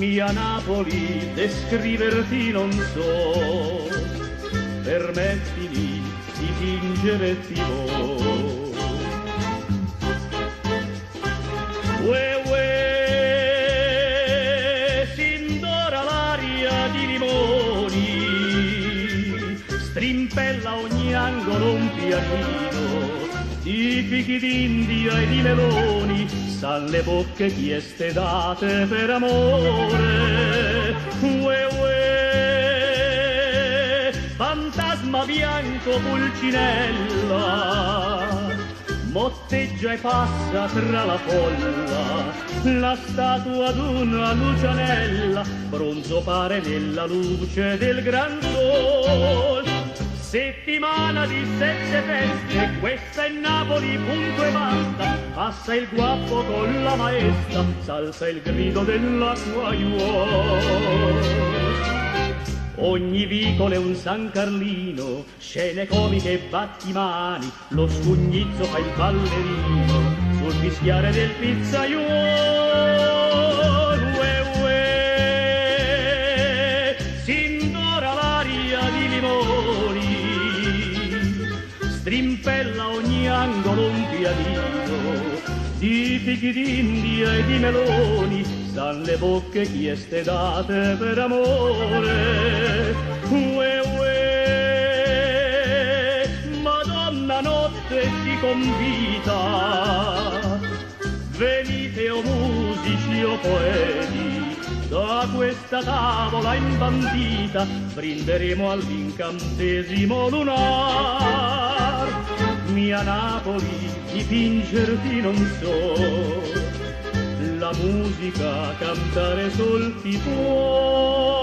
Mia Napoli, descriverti non so, permettimi di fingere ti vo. Ue, ue, s'indora l'aria di limoni, strimpella ogni angolo un pianino, di fichi d'India e di meloni, san le bocche chieste date per amore. Ue, ue, fantasma bianco pulcinella, motteggia e passa tra la folla, la statua d'una lucianella, bronzo pare nella luce del gran sol. Settimana di 7 feste, questa è Napoli, punto e basta. Passa il guapo con la maestra, salsa il grido dell'acquaiuolo. Ogni vicolo è un San Carlino, scene comiche e battimani, lo scugnizzo fa il ballerino sul fischiare del pizzaiuolo. Ue, ue, s'indora l'aria di limoni, strimpella ogni angolo un pianino, di fichi d'India e di meloni, san le bocche chieste date per amore. Ue, ue, Madonna notte ti convita, venite o musici o poeti, da questa tavola imbandita brinderemo all'incantesimo lunar. Mia Napoli, di fingerti non so, la musica cantare sol ti può.